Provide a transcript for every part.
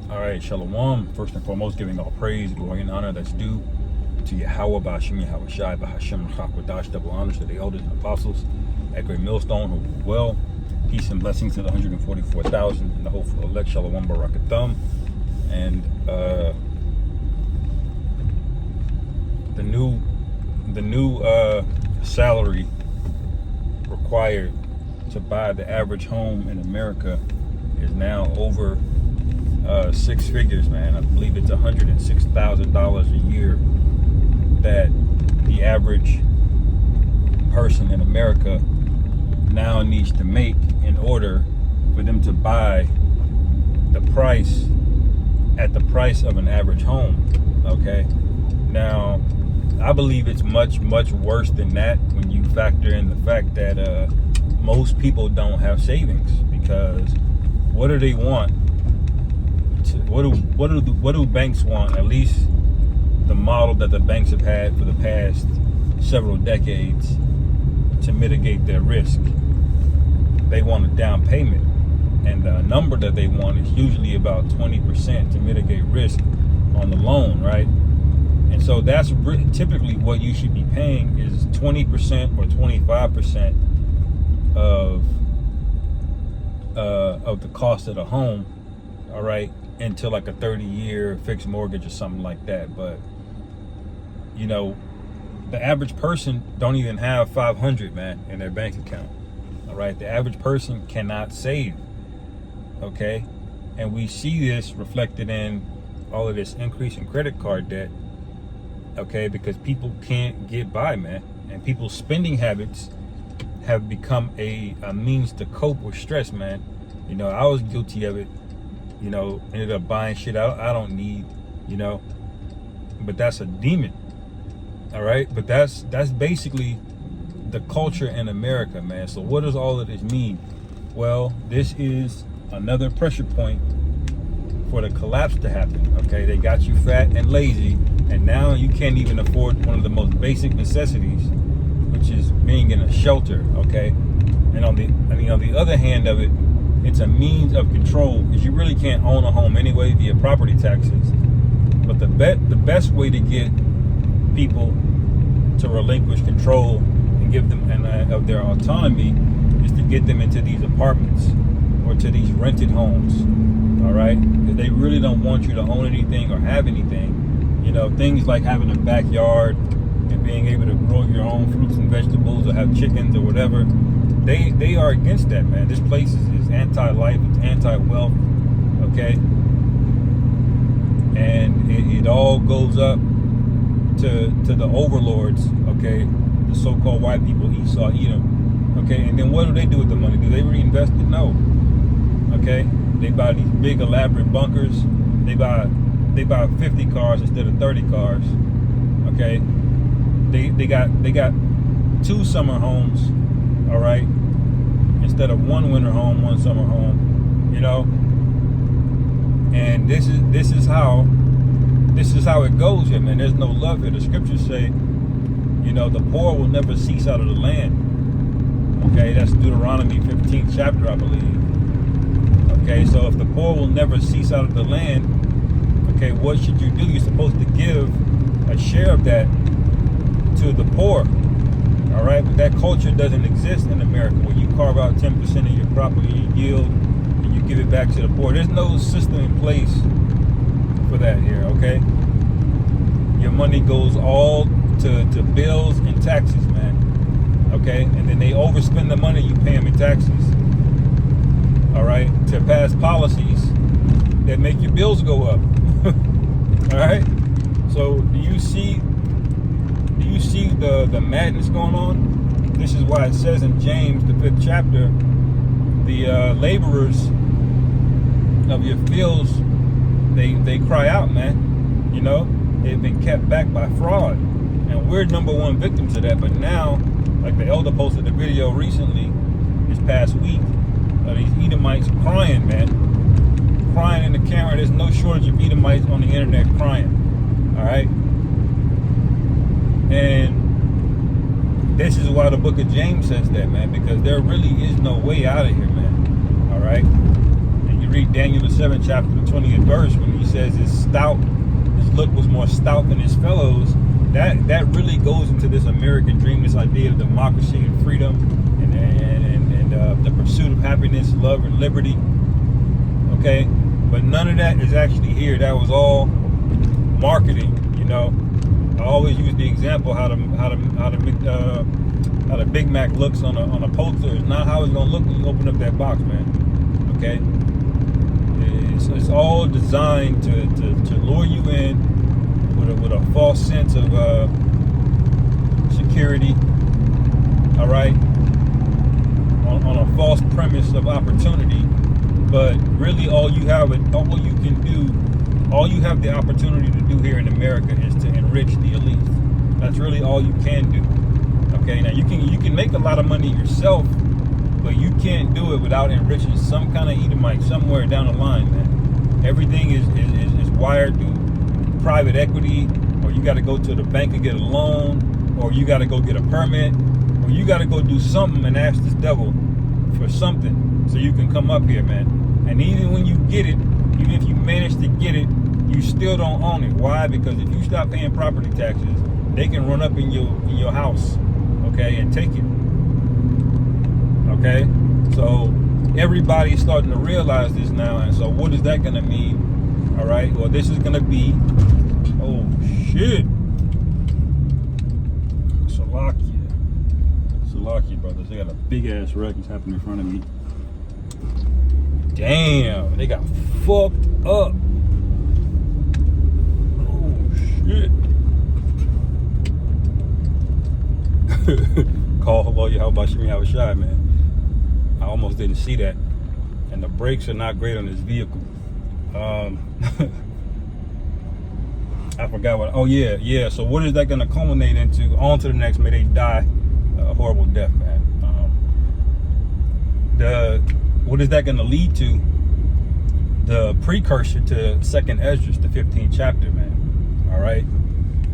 All right, Shalom. First and foremost, giving all praise, glory, and honor that's due to Yahweh, Ba'ashim, Yahweh Shai, Ba'Hashem, Chakwadash, double honors to the elders and apostles at Great Millstone, who well. Peace and blessings to the 144,000 and the hopeful elect. Shalom, Barakathum. And the new salary required to buy the average home in America is now over 6 figures, man. I believe it's $106,000 a year that the average person in America now needs to make in order for them to buy the price at the price of an average home. Okay, now I believe it's much worse than that when you factor in the fact that most people don't have savings, because what do they want? What do banks want? At least the model that the banks have had for the past several decades to mitigate their risk. They want a down payment, and the number that they want is usually about 20% to mitigate risk on the loan, right? And so that's typically what you should be paying is 20% or 25% of the cost of the home, all right, into like a 30-year fixed mortgage or something like that. But you know, the average person don't even have 500, man, in their bank account. All right, the average person cannot save. Okay, and we see this reflected in all of this increase in credit card debt. Okay, because people can't get by, man, and people's spending habits have become a means to cope with stress, man. You know, I was guilty of it. You know, ended up buying shit I don't need. You know, but that's a demon. All right, but that's basically the culture in America, man. So what does all of this mean? Well, this is another pressure point for the collapse to happen. Okay, they got you fat and lazy, and now you can't even afford one of the most basic necessities, which is being in a shelter. Okay, and on the other hand of it, it's a means of control, because you really can't own a home anyway via property taxes. But the best way to get people to relinquish control and give them of their autonomy is to get them into these apartments or to these rented homes. All right, because they really don't want you to own anything or have anything. You know, things like having a backyard and being able to grow your own fruits and vegetables or have chickens or whatever. They are against that, man. This place is anti-life, it's anti-wealth. Okay, and it all goes up to the overlords, okay, the so-called white people, Esau, Edom, okay, and then what do they do with the money? Do they reinvest it? No, okay, they buy these big elaborate bunkers. They buy 50 cars instead of 30 cars, okay. They got 2 summer homes, all right, instead of 1 winter home, 1 summer home, you know. And this is how it goes here, man. There's no love here. The scriptures say, you know, the poor will never cease out of the land. Okay, that's Deuteronomy 15th chapter, I believe. Okay, so if the poor will never cease out of the land, okay, what should you do? You're supposed to give a share of that to the poor. All right, but that culture doesn't exist in America, where you carve out 10% of your property yield and you give it back to the poor. There's no system in place for that here, okay? Your money goes all to bills and taxes, man, okay? And then they overspend the money you pay them in taxes, all right, to pass policies that make your bills go up. All right, so do you see the madness going on? This is why it says in James, the 5th chapter, the laborers of your fields, they cry out, man. You know, they've been kept back by fraud, and we're number one victims of that. But now, like the elder posted a video recently, this past week, of these Edomites crying, man, crying in the camera. There's no shortage of Edomites on the internet crying. All right, and this is why the book of James says that, man, because there really is no way out of here, man. All right, and you read Daniel the 7th chapter, the 20th verse, when he says his look was more stout than his fellows, that really goes into this American dream, this idea of democracy and freedom and the pursuit of happiness, love, and liberty. Okay, but none of that is actually here. That was all marketing. You know, I always use the example how the Big Mac looks on a poster is not how it's gonna look when you open up that box, man. Okay, it's all designed to lure you in with a false sense of security. All right, on a false premise of opportunity, but really all you have the opportunity to do here in America is to enrich the elites. That's really all you can do. Okay, now you can make a lot of money yourself, but you can't do it without enriching some kind of Edomite somewhere down the line, man. Everything is wired through private equity, or you got to go to the bank and get a loan, or you got to go get a permit, or you got to go do something and ask this devil for something so you can come up here, man. And even when you get it, even if you manage to get it, you still don't own it. Why? Because if you stop paying property taxes, they can run up in your house, okay, and take it. Okay, so everybody's starting to realize this now, and so what is that going to mean? All right, well, this is going to be, oh shit, Salakia, brothers. They got a big ass wreck that's happening in front of me. Damn, they got fucked up. Oh shit. Call hello, how about Shimi? I was shy, man. I almost didn't see that, and the brakes are not great on this vehicle. I forgot what. Oh yeah. So what is that going to culminate into? On to the next. May they die a horrible death, man. What is that going to lead to? The precursor to 2nd Esdras, the 15th chapter, man. All right.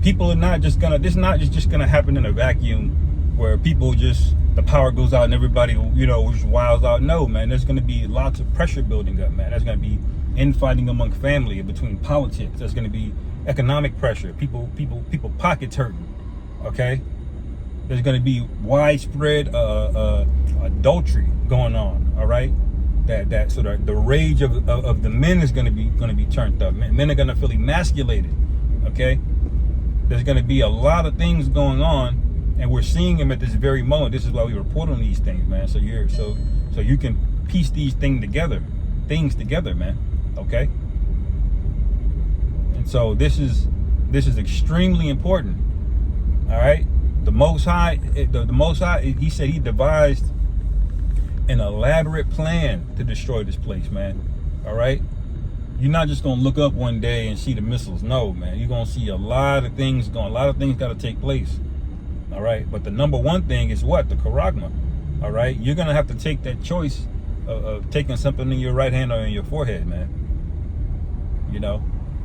People are not just gonna. This is not just gonna happen in a vacuum, where people just the power goes out and everybody just wilds out. No, man. There's gonna be lots of pressure building up, man. There's gonna be infighting among family, between politics. There's gonna be economic pressure. People pockets hurting. Okay. There's gonna be widespread adultery going on. All right. So the rage of the men is gonna be turned up. Men are gonna feel emasculated. Okay. There's gonna be a lot of things going on, and we're seeing them at this very moment. This is why we report on these things, man. So you can piece these things together, man. Okay. And so this is extremely important. All right. The Most High, he said he devised an elaborate plan to destroy this place, man. All right. You're not just gonna look up one day and see the missiles. No, man. You're gonna see a lot of things got to take place. All right. But the number one thing is what? The charagma. All right. You're gonna have to take that choice of taking something in your right hand or in your forehead, man.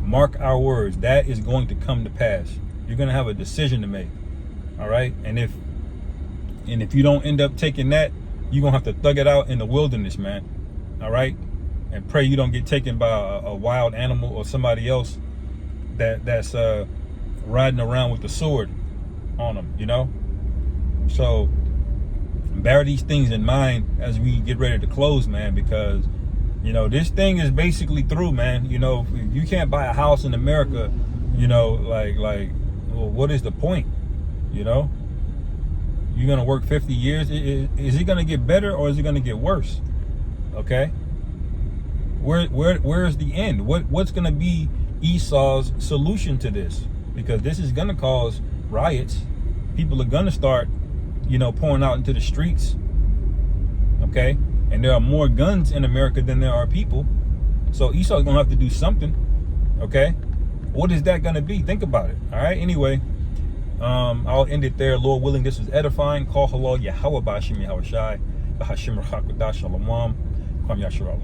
Mark our words. That is going to come to pass. You're gonna have a decision to make. All right. And if you don't end up taking that, you're gonna have to thug it out in the wilderness, man. All right. And pray you don't get taken by a wild animal or somebody else that's riding around with the sword on them, So bear these things in mind as we get ready to close, man, because this thing is basically through, man. You can't buy a house in America, well, what is the point? You're gonna work 50 years. Is it gonna get better or is it gonna get worse? Okay. Where is the end? What's gonna be Esau's solution to this? Because this is gonna cause riots. People are gonna start, pouring out into the streets. Okay. And there are more guns in America than there are people. So Esau's gonna have to do something. Okay. What is that gonna be? Think about it. All right. Anyway, I'll end it there. Lord willing, this was edifying. Call halal Yahweh Bashim Yahweh Shai. Bahashim Rachakudash Shalom. Kwam Yasharal.